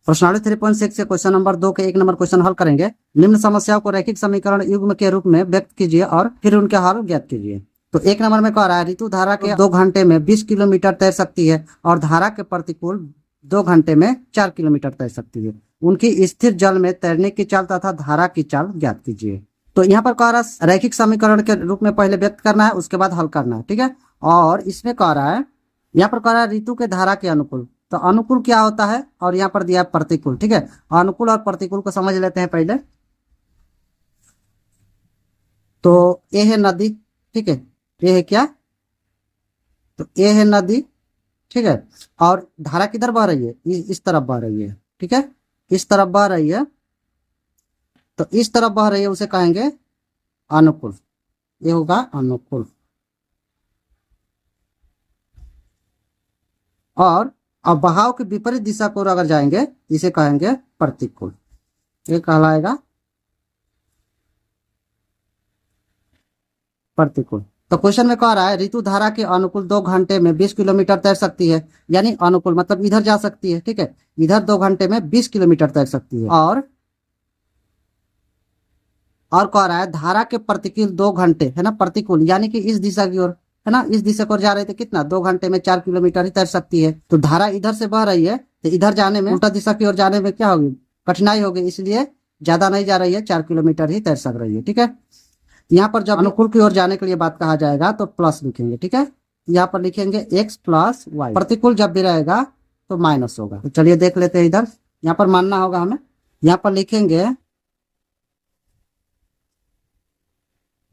प्रश्नावली 3.6 से question number 2 के 1 नंबर क्वेश्चन हल करेंगे। निम्न समस्याओं को रैखिक समीकरण युग्म के रूप में व्यक्त कीजिए और फिर उनके हल ज्ञात कीजिए। तो 1 नंबर में कह रहा है ऋतु धारा के 2 घंटे में 20 किलोमीटर तैर सकती है और धारा के प्रतिकूल 2 घंटे में 4 किलोमीटर तैर सकती है। उनकी स्थिर जल में तैरने की चाल तथा धारा की चाल ज्ञात कीजिए। तो यहाँ पर कह रहा है रैखिक समीकरण के रूप में पहले व्यक्त करना है, उसके बाद हल करना है, ठीक है। और इसमें कह रहा है, यहाँ पर कह रहा है ऋतु के धारा के अनुकूल। तो अनुकूल क्या होता है और यहाँ पर दिया है प्रतिकूल, ठीक है। अनुकूल और प्रतिकूल को समझ लेते हैं पहले। तो ये है नदी, ठीक है। ये है क्या? तो ये है नदी, ठीक है। और धारा किधर बह रही है? इस तरफ बह रही है, ठीक है। इस तरफ बह रही है, तो इस तरफ बह रही है, उसे कहेंगे अनुकूल। ये होगा अनुकूल। और अब बहाव के विपरीत दिशा को अगर जाएंगे, इसे कहेंगे प्रतिकूल। ये कहलाएगा प्रतिकूल। तो क्वेश्चन में कह रहा है ऋतु धारा के अनुकूल 2 घंटे में 20 किलोमीटर तैर सकती है। यानी अनुकूल मतलब इधर जा सकती है, ठीक है। इधर 2 घंटे में 20 किलोमीटर तैर सकती है। और कह रहा है धारा के प्रतिकूल 2 घंटे, है ना, प्रतिकूल यानी कि इस दिशा की ओर, है ना, इस दिशा को जा रहे थे, कितना 2 घंटे में 4 किलोमीटर ही तैर सकती है। तो धारा इधर से बह रही है, तो इधर जाने में, उल्टा दिशा की ओर जाने में क्या होगी? कठिनाई होगी, इसलिए ज्यादा नहीं जा रही है, 4 किलोमीटर ही तैर सक रही है, ठीक है। यहाँ पर जब अनुकूल की ओर जाने के लिए बात कहा जाएगा तो प्लस लिखेंगे, ठीक है। यहाँ पर लिखेंगे x प्लस वाई। प्रतिकूल जब भी रहेगा तो माइनस होगा। तो चलिए देख लेते हैं इधर, यहाँ पर मानना होगा हमें। यहाँ पर लिखेंगे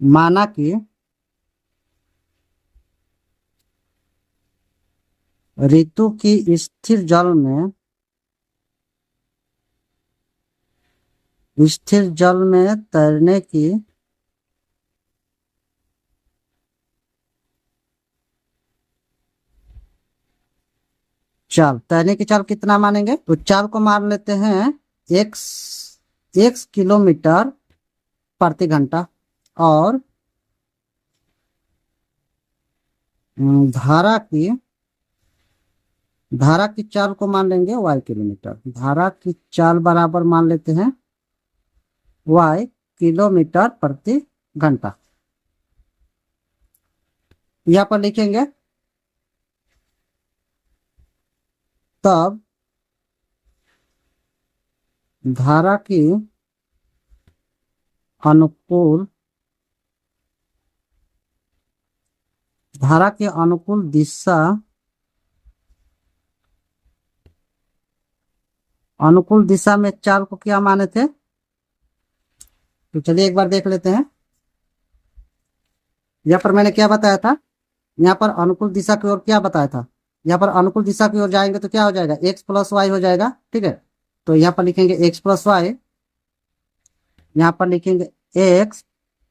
माना कि ऋतु की स्थिर जल में तैरने की चाल, कितना मानेंगे? तो चाल को मान लेते हैं x किलोमीटर प्रति घंटा और धारा की चाल को मान लेंगे y किलोमीटर। धारा की चाल बराबर मान लेते हैं y किलोमीटर प्रति घंटा। यहाँ पर लिखेंगे तब धारा की अनुकूल दिशा, अनुकूल दिशा में चाल को क्या माने थे? तो चलिए एक बार देख लेते हैं। यहाँ पर मैंने क्या बताया था? यहाँ पर अनुकूल दिशा की ओर क्या बताया था? यहाँ पर अनुकूल दिशा की ओर जाएंगे तो क्या हो जाएगा? x प्लस वाई हो जाएगा, ठीक है। तो यहाँ पर लिखेंगे x प्लस वाई, यहाँ पर लिखेंगे x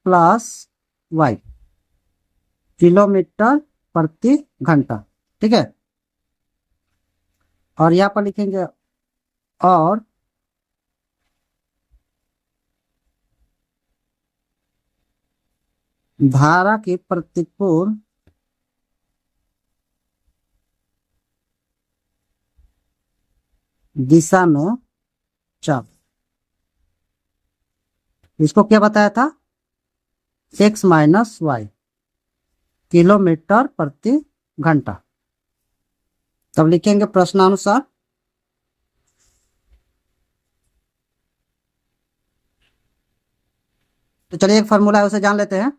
प्लस वाई किलोमीटर प्रति घंटा, ठीक है। और यहाँ पर लिखेंगे और धारा की प्रतिकूल दिशा में चाल, इसको क्या बताया था? x माइनस वाई किलोमीटर प्रति घंटा। तब लिखेंगे प्रश्नानुसार तो चलिए एक फॉर्मूला है उसे जान लेते हैं।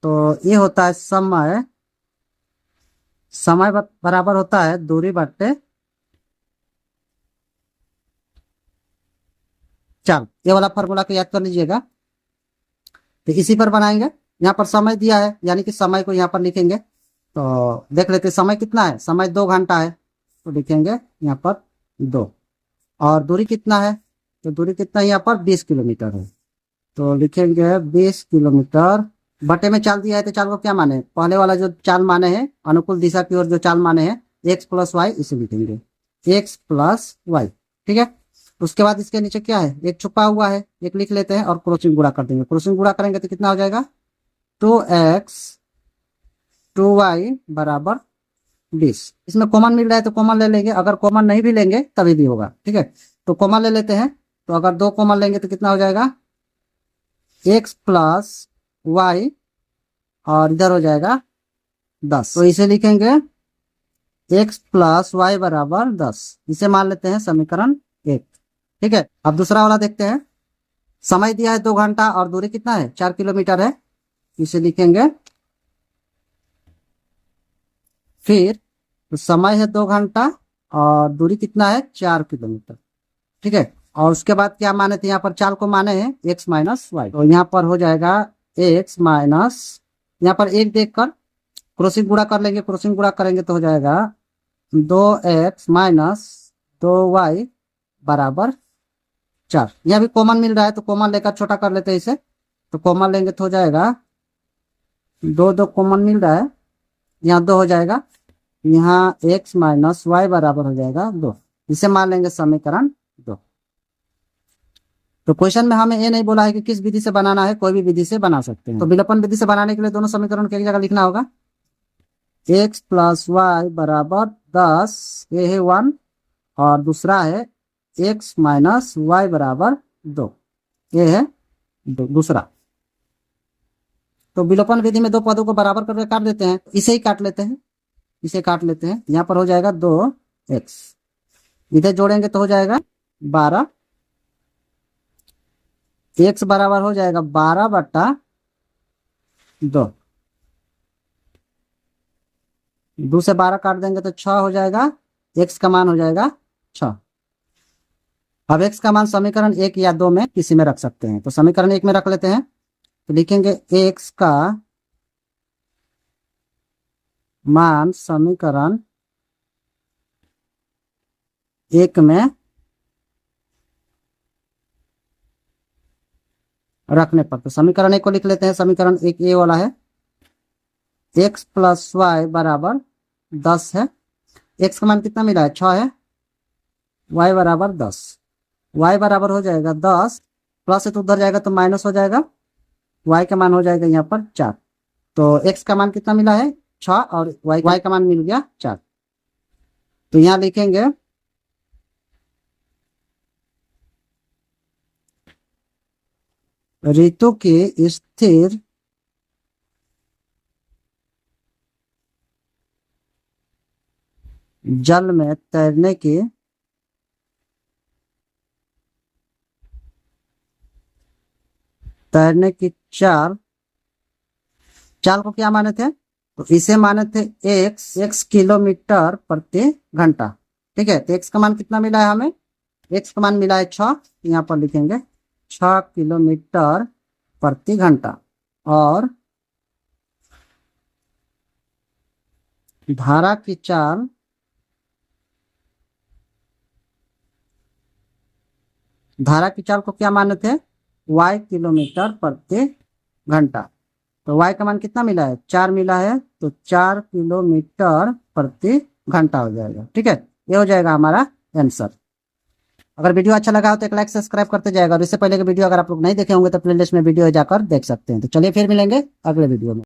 तो ये होता है समय बराबर होता है दूरी बट्टे चाल। ये वाला फॉर्मूला को याद कर लीजिएगा। तो इसी पर बनाएंगे। यहाँ पर समय दिया है, यानी कि समय को यहाँ पर लिखेंगे। तो देख लेते समय कितना है? समय 2 घंटा है, तो लिखेंगे यहाँ पर 2। और दूरी कितना है? तो दूरी कितना यहाँ पर 20 किलोमीटर है, तो लिखेंगे 20 किलोमीटर। बटे में चाल दिया है तो चाल को क्या माने? पहले वाला जो चाल माने हैं, अनुकूल दिशा की ओर जो चाल माने हैं, x प्लस वाई, इसे लिखेंगे x प्लस वाई, ठीक है। उसके बाद इसके नीचे क्या है? एक छुपा हुआ है, एक लिख लेते हैं और क्रॉसिंग गुणा कर देंगे। क्रॉसिंग गुणा करेंगे तो कितना हो जाएगा? 2x 2y बराबर 20। इसमें कॉमन मिल रहा है तो कॉमन ले लेंगे, अगर कॉमन नहीं भी लेंगे तभी भी होगा, ठीक है। तो कॉमन ले लेते हैं। तो अगर 2 कॉमन लेंगे तो कितना हो जाएगा, x प्लस वाई और इधर हो जाएगा 10। तो इसे लिखेंगे x प्लस वाई बराबर 10। इसे मान लेते हैं समीकरण 1। ठीक है, अब दूसरा वाला देखते हैं। समय दिया है 2 घंटा और दूरी कितना है, 4 किलोमीटर है। इसे लिखेंगे, फिर तो समय है 2 घंटा और दूरी कितना है, 4 किलोमीटर। ठीक है, और उसके बाद क्या माने थे, यहाँ पर चाल को माने हैं x माइनस वाई। तो यहाँ पर हो जाएगा x माइनस, यहाँ पर 1 देखकर क्रॉसिंग गुणा कर लेंगे। क्रॉसिंग गुणा करेंगे तो हो जाएगा 2x माइनस 2y बराबर 4। यहाँ भी कॉमन मिल रहा है तो कॉमन लेकर छोटा कर लेते हैं इसे। तो कॉमन लेंगे तो हो जाएगा 2 कॉमन मिल रहा है, यहाँ 2 हो जाएगा, यहाँ x माइनस वाई बराबर हो जाएगा 2। इसे मान लेंगे समीकरण 2। तो क्वेश्चन में हमें ये नहीं बोला है कि किस विधि से बनाना है, कोई भी विधि से बना सकते हैं। तो विलोपन विधि से बनाने के लिए दोनों समीकरण को एक जगह लिखना होगा। x प्लस वाई बराबर 10, ये है 1, और दूसरा है x माइनस वाई बराबर 2, ये है 2 दूसरा। तो विलोपन विधि में 2 पदों को बराबर करके काट देते हैं। इसे ही काट लेते हैं, इसे काट लेते हैं। यहाँ पर हो जाएगा 2x, इधर जोड़ेंगे तो हो जाएगा 12, x बराबर हो जाएगा 12/2। 2 से 12 काट देंगे तो 6 हो जाएगा, x का मान हो जाएगा 6। अब x का मान समीकरण 1 या 2 में किसी में रख सकते हैं। तो समीकरण 1 में रख लेते हैं। तो लिखेंगे x का मान समीकरण 1 में रखने पर, तो समीकरण 1 को लिख लेते हैं। समीकरण 1 ये वाला है, x प्लस वाई बराबर 10 है। x का मान कितना मिला है, 6 है। y बराबर 10, y बराबर हो जाएगा 10, प्लस है तो उधर जाएगा तो माइनस हो जाएगा। y का मान हो जाएगा यहाँ पर 4। तो x का मान कितना मिला है, 6, और y का मान मिल गया 4। तो यहाँ लिखेंगे ऋतु की स्थिर जल में तैरने की चाल को क्या माने थे, तो इसे माने थे x किलोमीटर प्रति घंटा। ठीक है, तो x का मान कितना मिला है हमें, x का मान मिला है 6, यहाँ पर लिखेंगे 6 किलोमीटर प्रति घंटा। और धारा की चाल को क्या माने थे, y किलोमीटर प्रति घंटा। तो y का मान कितना मिला है, 4 मिला है, तो 4 किलोमीटर प्रति घंटा हो जाएगा। ठीक है, ये हो जाएगा हमारा आंसर। अगर वीडियो अच्छा लगा हो तो एक लाइक सब्सक्राइब करते जाएगा। और इससे पहले के वीडियो अगर आप लोग नहीं देखे होंगे तो प्लेलिस्ट में वीडियो जाकर देख सकते हैं। तो चलिए फिर मिलेंगे अगले वीडियो में।